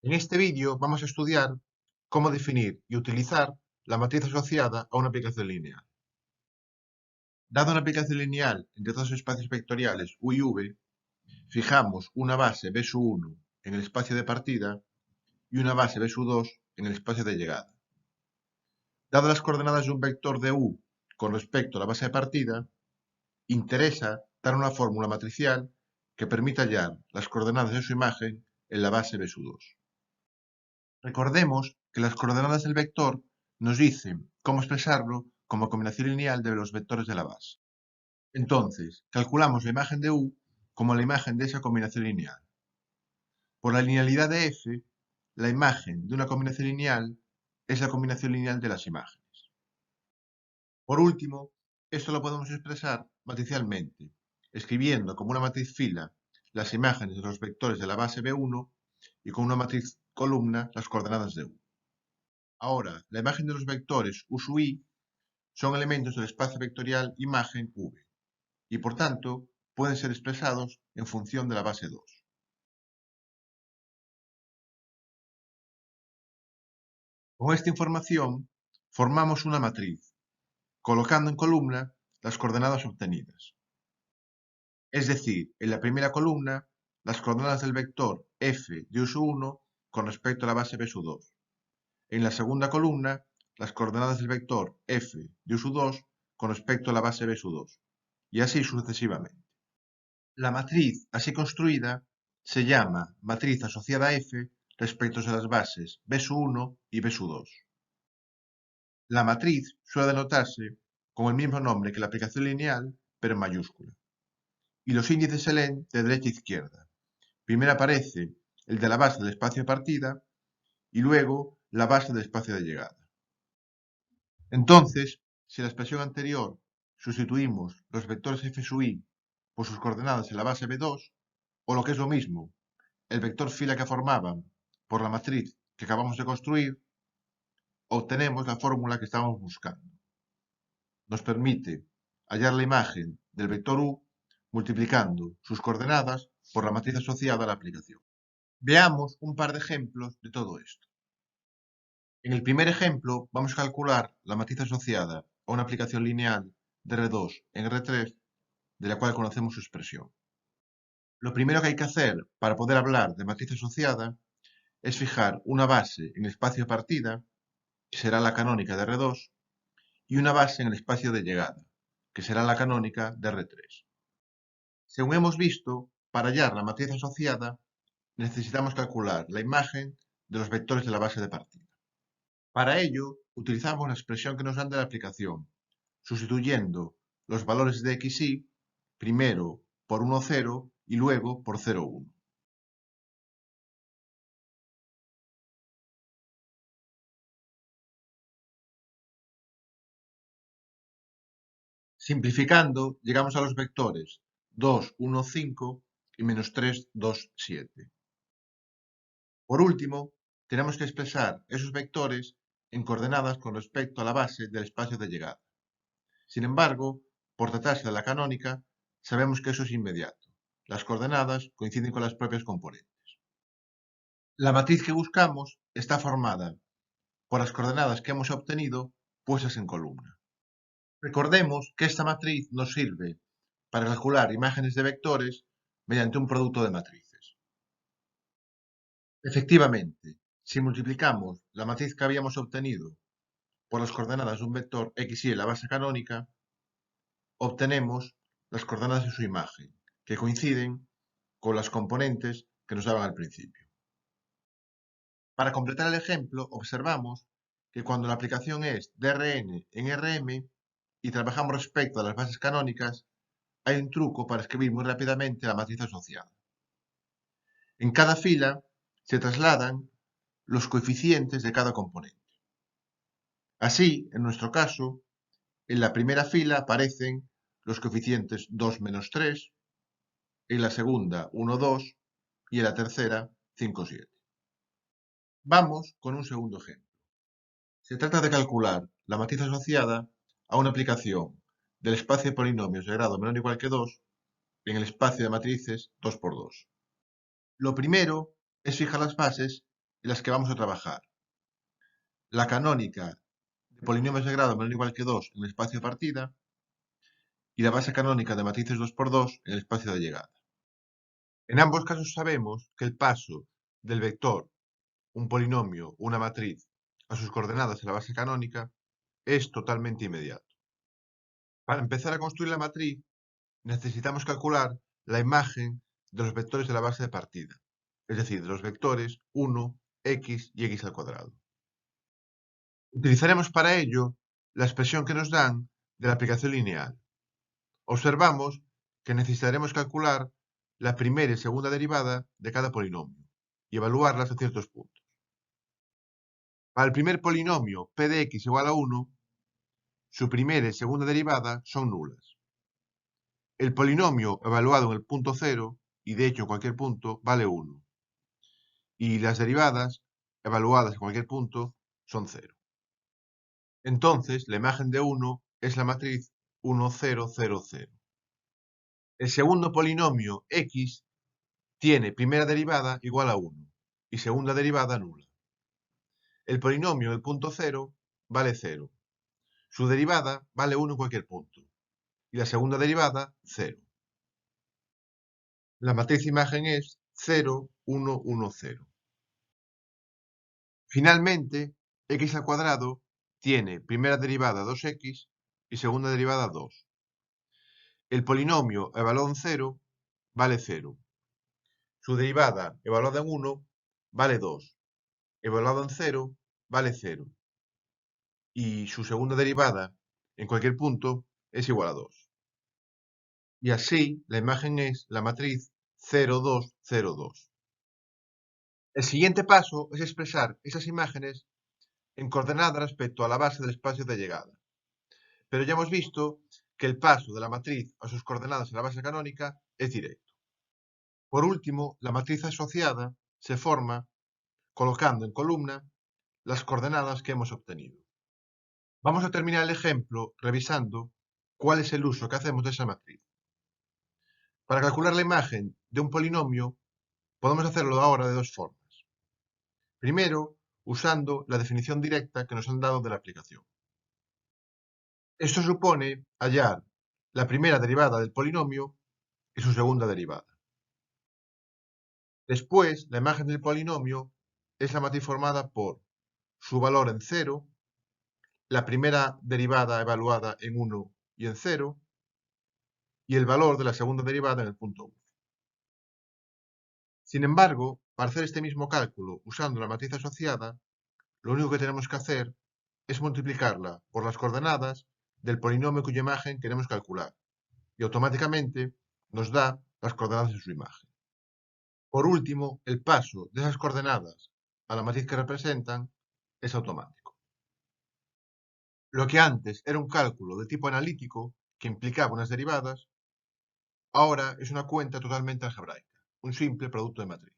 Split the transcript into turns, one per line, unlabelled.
En este vídeo vamos a estudiar cómo definir y utilizar la matriz asociada a una aplicación lineal. Dada una aplicación lineal entre dos espacios vectoriales U y V, fijamos una base B sub 1 en el espacio de partida y una base B sub 2 en el espacio de llegada. Dadas las coordenadas de un vector de U con respecto a la base de partida, interesa dar una fórmula matricial que permita hallar las coordenadas de su imagen en la base B sub 2. Recordemos que las coordenadas del vector nos dicen cómo expresarlo como combinación lineal de los vectores de la base. Entonces, calculamos la imagen de U como la imagen de esa combinación lineal. Por la linealidad de F, la imagen de una combinación lineal es la combinación lineal de las imágenes. Por último, esto lo podemos expresar matricialmente, escribiendo como una matriz fila las imágenes de los vectores de la base B1 y con una matriz columna las coordenadas de U. Ahora, la imagen de los vectores U sub i son elementos del espacio vectorial imagen V y, por tanto, pueden ser expresados en función de la base 2. Con esta información, formamos una matriz, colocando en columna las coordenadas obtenidas. Es decir, en la primera columna, las coordenadas del vector f de U sub 1 con respecto a la base B sub 2. En la segunda columna, las coordenadas del vector f de U sub 2 con respecto a la base B sub 2. Y así sucesivamente. La matriz así construida se llama matriz asociada a F respecto de las bases B sub 1 y B sub 2. La matriz suele denotarse con el mismo nombre que la aplicación lineal, pero en mayúscula. Y los índices se leen de derecha a izquierda. Primero aparece el de la base del espacio de partida y luego la base del espacio de llegada. Entonces, si en la expresión anterior sustituimos los vectores f sub i por sus coordenadas en la base B2, o lo que es lo mismo, el vector fila que formaban por la matriz que acabamos de construir, obtenemos la fórmula que estábamos buscando. Nos permite hallar la imagen del vector U multiplicando sus coordenadas por la matriz asociada a la aplicación. Veamos un par de ejemplos de todo esto. En el primer ejemplo vamos a calcular la matriz asociada a una aplicación lineal de R2 en R3, de la cual conocemos su expresión. Lo primero que hay que hacer para poder hablar de matriz asociada es fijar una base en el espacio de partida, que será la canónica de R2, y una base en el espacio de llegada, que será la canónica de R3. Según hemos visto, para hallar la matriz asociada, necesitamos calcular la imagen de los vectores de la base de partida. Para ello, utilizamos la expresión que nos dan de la aplicación, sustituyendo los valores de x y primero por 1, 0 y luego por 0, 1. Simplificando, llegamos a los vectores 2, 1, 5 y menos 3, 2, 7. Por último, tenemos que expresar esos vectores en coordenadas con respecto a la base del espacio de llegada. Sin embargo, por tratarse de la canónica, sabemos que eso es inmediato. Las coordenadas coinciden con las propias componentes. La matriz que buscamos está formada por las coordenadas que hemos obtenido puestas en columna. Recordemos que esta matriz nos sirve para calcular imágenes de vectores mediante un producto de matrices. Efectivamente, si multiplicamos la matriz que habíamos obtenido por las coordenadas de un vector x y en la base canónica, obtenemos las coordenadas de su imagen, que coinciden con las componentes que nos daban al principio. Para completar el ejemplo, observamos que cuando la aplicación es de Rn en Rm y trabajamos respecto a las bases canónicas, hay un truco para escribir muy rápidamente la matriz asociada. En cada fila se trasladan los coeficientes de cada componente. Así, en nuestro caso, en la primera fila aparecen los coeficientes 2, menos 3, en la segunda 1, 2 y en la tercera 5, 7. Vamos con un segundo ejemplo. Se trata de calcular la matriz asociada a una aplicación del espacio de polinomios de grado menor o igual que 2 en el espacio de matrices 2 por 2. Lo primero es fijar las bases en las que vamos a trabajar. La canónica de polinomios de grado menor o igual que 2 en el espacio de partida y la base canónica de matrices 2 por 2 en el espacio de llegada. En ambos casos sabemos que el paso del vector, un polinomio o una matriz, a sus coordenadas en la base canónica es totalmente inmediato. Para empezar a construir la matriz, necesitamos calcular la imagen de los vectores de la base de partida, es decir, de los vectores 1, x y x al cuadrado. Utilizaremos para ello la expresión que nos dan de la aplicación lineal. Observamos que necesitaremos calcular la primera y segunda derivada de cada polinomio y evaluarlas a ciertos puntos. Para el primer polinomio p de x igual a 1, su primera y segunda derivada son nulas. El polinomio evaluado en el punto 0, y de hecho en cualquier punto, vale 1. Y las derivadas evaluadas en cualquier punto son 0. Entonces, la imagen de 1 es la matriz 1, 0, 0, 0. El segundo polinomio x tiene primera derivada igual a 1 y segunda derivada nula. El polinomio del punto 0 vale 0. Su derivada vale 1 en cualquier punto. Y la segunda derivada, 0. La matriz imagen es 0, 1, 1, 0. Finalmente, x al cuadrado tiene primera derivada 2x y segunda derivada 2. El polinomio evaluado en 0 vale 0. Su derivada evaluada en 1 vale 2. Evaluado en 0 vale 0. Y su segunda derivada en cualquier punto es igual a 2. Y así la imagen es la matriz 0, 2, 0, 2. El siguiente paso es expresar esas imágenes en coordenadas respecto a la base del espacio de llegada. Pero ya hemos visto que el paso de la matriz a sus coordenadas en la base canónica es directo. Por último, la matriz asociada se forma colocando en columna las coordenadas que hemos obtenido. Vamos a terminar el ejemplo revisando cuál es el uso que hacemos de esa matriz. Para calcular la imagen de un polinomio, podemos hacerlo ahora de dos formas. Primero, usando la definición directa que nos han dado de la aplicación. Esto supone hallar la primera derivada del polinomio y su segunda derivada. Después, la imagen del polinomio es la matriz formada por su valor en 0, la primera derivada evaluada en 1 y en 0, y el valor de la segunda derivada en el punto 1. Sin embargo, para hacer este mismo cálculo usando la matriz asociada, lo único que tenemos que hacer es multiplicarla por las coordenadas del polinomio cuya imagen queremos calcular, y automáticamente nos da las coordenadas de su imagen. Por último, el paso de esas coordenadas a la matriz que representan es automático. Lo que antes era un cálculo de tipo analítico que implicaba unas derivadas, ahora es una cuenta totalmente algebraica, un simple producto de matriz.